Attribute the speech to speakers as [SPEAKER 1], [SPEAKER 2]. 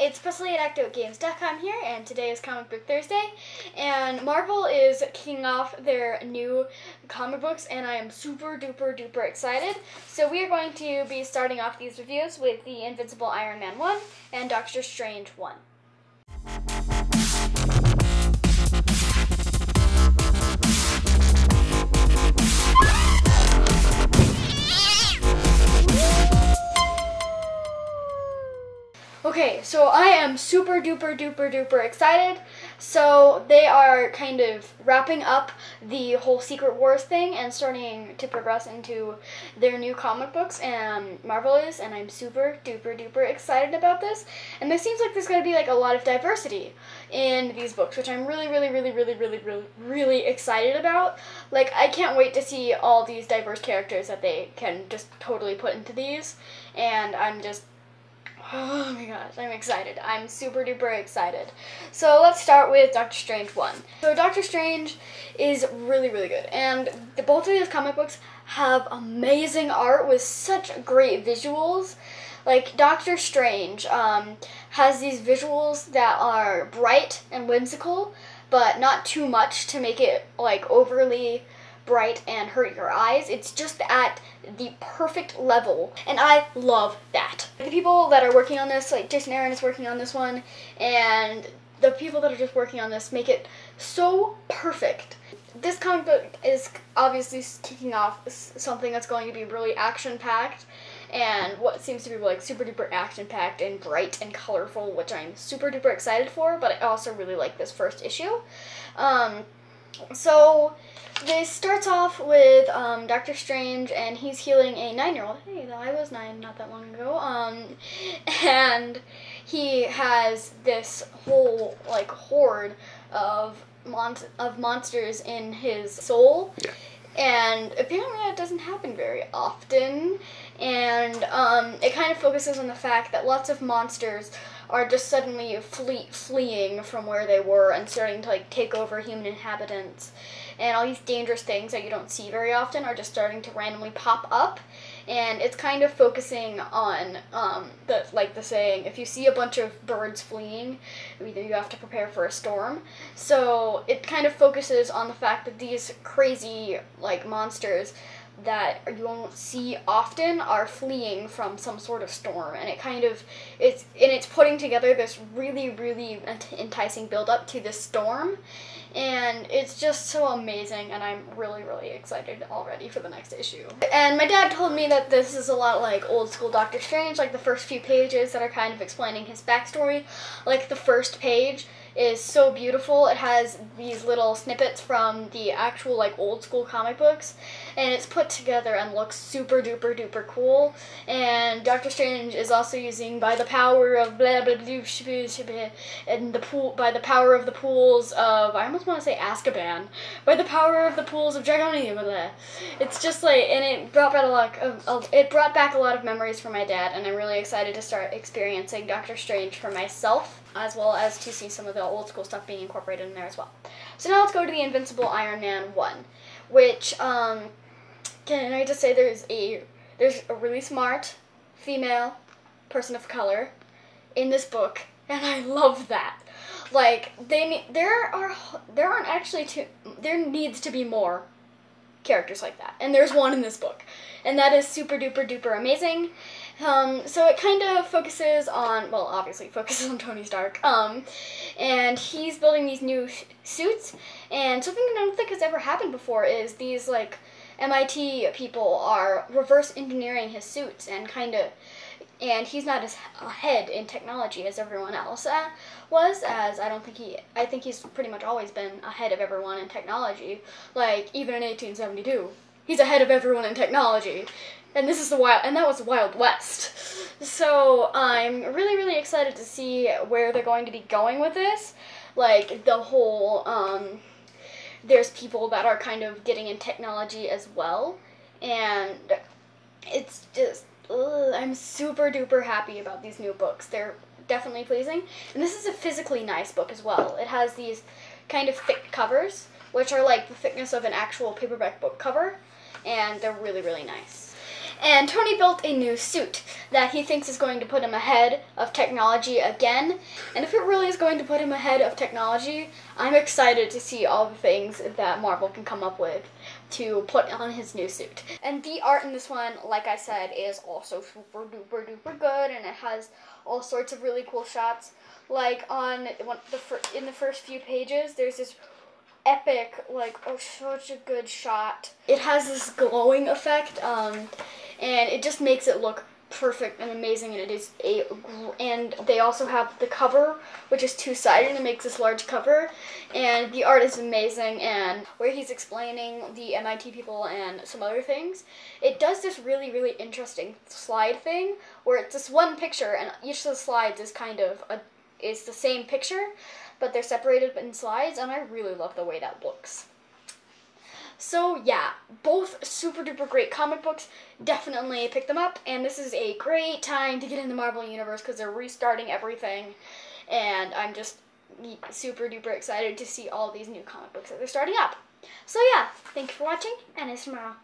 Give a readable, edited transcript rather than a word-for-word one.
[SPEAKER 1] it's Presley at ActOutGames.com here, and today is Comic Book Thursday, and Marvel is kicking off their new comic books, and I am super duper duper excited. So we are going to be starting off these reviews with the Invincible Iron Man 1 and Doctor Strange 1. Okay, so I am super duper duper duper excited. So they are kind of wrapping up the whole Secret Wars thing and starting to progress into their new comic books, and Marvel is, and I'm super duper duper excited about this. And there seems like there's going to be like a lot of diversity in these books, which I'm really excited about. Like, I can't wait to see all these diverse characters that they can just totally put into these, and I'm just, oh my gosh, I'm excited. I'm super duper excited. So let's start with Doctor Strange 1. So Doctor Strange is really good, and both of these comic books have amazing art with such great visuals. Like, Doctor Strange has these visuals that are bright and whimsical, but not too much to make it like overly bright and hurt your eyes. It's just at the perfect level, and I love that. The people that are working on this, like Jason Aaron is working on this one, and the people that are just working on this make it so perfect. This comic book is obviously kicking off something that's going to be really action-packed, and what seems to be like super duper action-packed and bright and colorful, which I'm super duper excited for, but I also really like this first issue. So this starts off with Doctor Strange, and he's healing a 9-year-old. Hey, I was 9 not that long ago. And he has this whole like horde of monsters in his soul. Yeah. And apparently that doesn't happen very often. And it kind of focuses on the fact that lots of monsters are just suddenly fleeing from where they were and starting to like take over human inhabitants. And all these dangerous things that you don't see very often are just starting to randomly pop up. And it's kind of focusing on the saying, if you see a bunch of birds fleeing, either you have to prepare for a storm. So it kind of focuses on the fact that these crazy like monsters that you won't see often are fleeing from some sort of storm, and it's putting together this really enticing build up to this storm, and it's just so amazing, and I'm really excited already for the next issue. And my dad told me that this is a lot like old school Doctor Strange, like the first few pages that are kind of explaining his backstory. Like the first page is so beautiful. It has these little snippets from the actual like old school comic books, and it's put together and looks super duper duper cool. And Doctor Strange is also using by the power of blah blah blah, and by the power of the pools of, I almost want to say Azkaban, by the power of the pools of Chuggaaconnory. It's just like, and it brought back a lot of memories for my dad, and I'm really excited to start experiencing Doctor Strange for myself, as well as to see some of the old school stuff being incorporated in there as well. So now let's go to the Invincible Iron Man 1, which, can I just say there's a really smart female person of color in this book, and I love that. Like, there needs to be more characters like that, and there's one in this book, and that is super duper duper amazing. So it kind of focuses on, well, obviously focuses on Tony Stark, and he's building these new suits, and something that I don't think has ever happened before is these, like, MIT people are reverse engineering his suits, and and he's not as ahead in technology as everyone else was, as I think he's pretty much always been ahead of everyone in technology. Like, even in 1872, he's ahead of everyone in technology. And that was the Wild West. So I'm really excited to see where they're going to be going with this. Like, the whole, there's people that are kind of getting in technology as well. And it's just, I'm super duper happy about these new books. They're definitely pleasing. And this is a physically nice book as well. It has these kind of thick covers, which are like the thickness of an actual paperback book cover. And they're really nice. And Tony built a new suit that he thinks is going to put him ahead of technology again. And if it really is going to put him ahead of technology, I'm excited to see all the things that Marvel can come up with to put on his new suit. And the art in this one, like I said, is also super duper duper good, and it has all sorts of really cool shots. Like in the first few pages, there's this epic, like, oh, such a good shot. It has this glowing effect, and it just makes it look perfect and amazing. And they also have the cover, which is two-sided and makes this large cover, and the art is amazing. And where he's explaining the MIT people and some other things, it does this really, really interesting slide thing where it's this one picture, and each of the slides is kind of is the same picture, but they're separated in slides, and I really love the way that looks. So yeah, both super duper great comic books. Definitely pick them up, and this is a great time to get in the Marvel Universe because they're restarting everything, and I'm just super duper excited to see all these new comic books that they're starting up. So yeah, thank you for watching, and it's tomorrow.